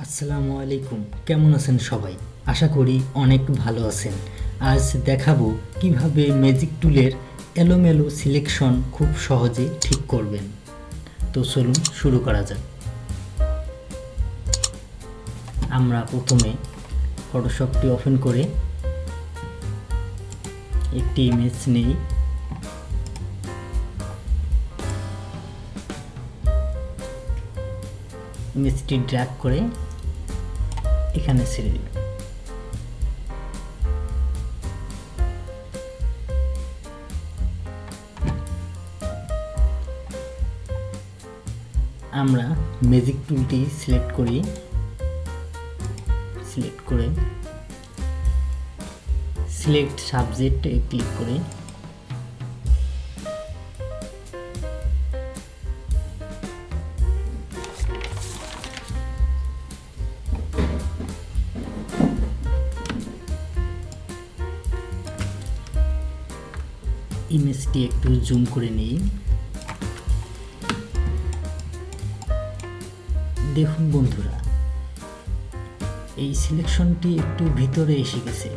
আসসালামু আলাইকুম, কেমন আছেন সবাই? আশা করি অনেক ভালো আছেন। আজ দেখাবো কিভাবে ম্যাজিক টুলের এলোমেলো সিলেকশন খুব সহজে ঠিক করবেন। তো চলুন শুরু করা যাক। আমরা প্রথমে ফটোশপটি ওপেন করে একটি ইমেজ নেই। ইমেজটি ড্র্যাগ করে এখানে ছেড়ে দিন। আমরা ম্যাজিক টুলটি সিলেক্ট করে সিলেক্ট সাবজেক্টে ক্লিক করে ইমেজটি একটু জুম করে নিই। দেখুন বন্ধুরা, এই সিলেকশনটি একটু ভিতরে এসে গেছে।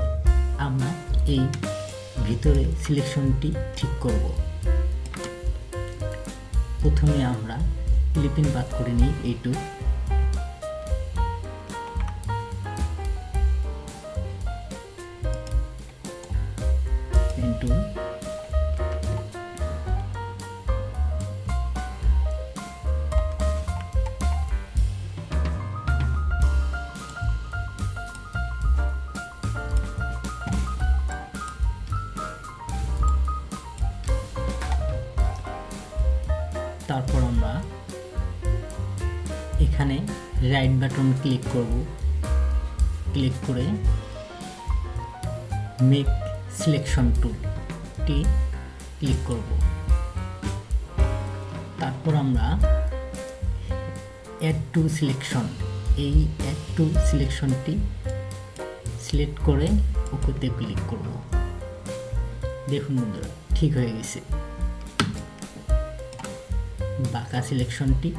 আমরা এই ভিতরে সিলেকশনটি ঠিক করব। প্রথমে আমরা ক্লিপিং বাদ করে নিই এইটুকু। তারপর আমরা এখানে রাইট বাটন ক্লিক করব। ক্লিক করে মেক সিলেকশন টুলটি ক্লিক করব। তারপর আমরা অ্যাড টু সিলেকশন, এই অ্যাড টু সিলেকশনটি সিলেক্ট করে ওকেতে ক্লিক করব। দেখুন বন্ধুরা, ঠিক হয়ে গেছে। বাঁকা সিলেকশনটি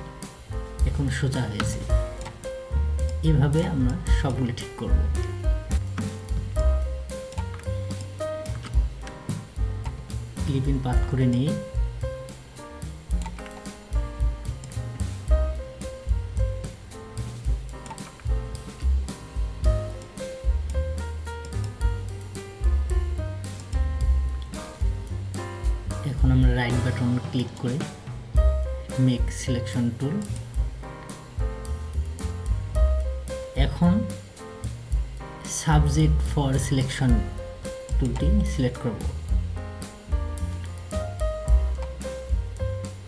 এখন সোজা হয়েছে। এভাবে আমরা সবগুলো ঠিক করব। ক্লিপিং পাথ করে নিয়ে এখন আমরা রাইট বাটন ক্লিক করে মেক সিলেকশন টুল। এখন সাবজেক্ট ফর সিলেকশন টুলটি সিলেক্ট করব।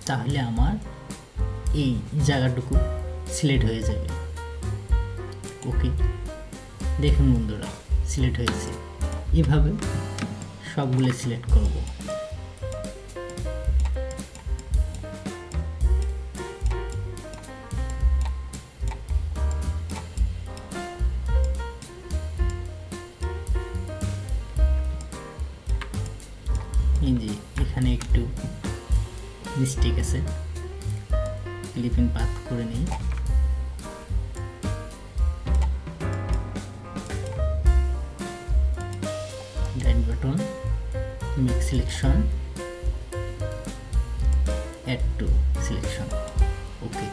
তাহলে আমার এই জায়গাটুকু সিলেক্ট হয়ে যাবে। ওকে, দেখুন বন্ধুরা, সিলেক্ট হয়েছে। এভাবে সবগুলো সিলেক্ট করব। এই যে এখানে একটু মিস্টেক আছে, ক্লিপিং পাথ করে নিই। Right button, make selection, add to selection. Okay,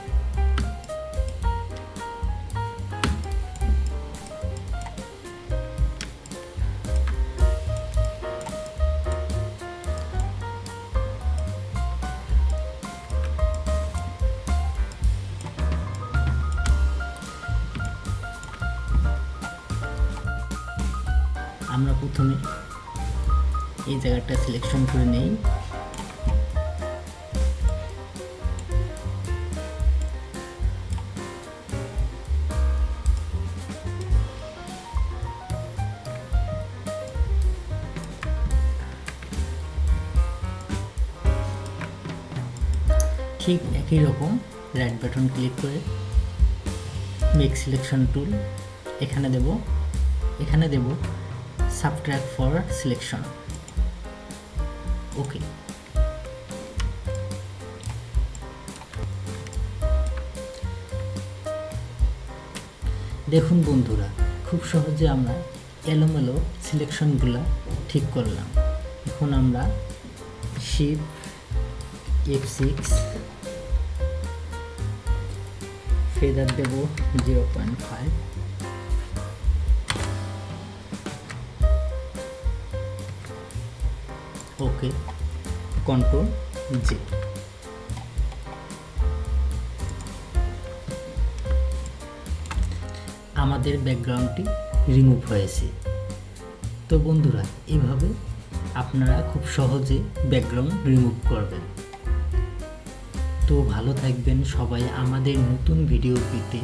আমরা প্রথমে এই জায়গাটা সিলেকশন করে নেই। ঠিক একই রকম রাইট বাটন ক্লিক করে মেক সিলেকশন টুল এখানে দেব সাবট্র্যাক্ট ফর সিলেকশন। ওকে, দেখুন বন্ধুরা, খুব সহজে আমরা এলোমেলো সিলেকশনগুলো ঠিক করলাম। এখন আমরা শিফট F6 ফেদার দেব 0.5, ওকে, কন্ট্রোল জে। আমাদের ব্যাকগ্রাউন্ডটি রিমুভ হয়েছে। তো বন্ধুরা, এইভাবে আপনারা খুব সহজে ব্যাকগ্রাউন্ড রিমুভ করবেন। তো ভালো থাকবেন সবাই। আমাদের নতুন ভিডিও পেতে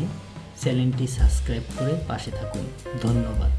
চ্যানেলটি সাবস্ক্রাইব করে পাশে থাকুন। ধন্যবাদ।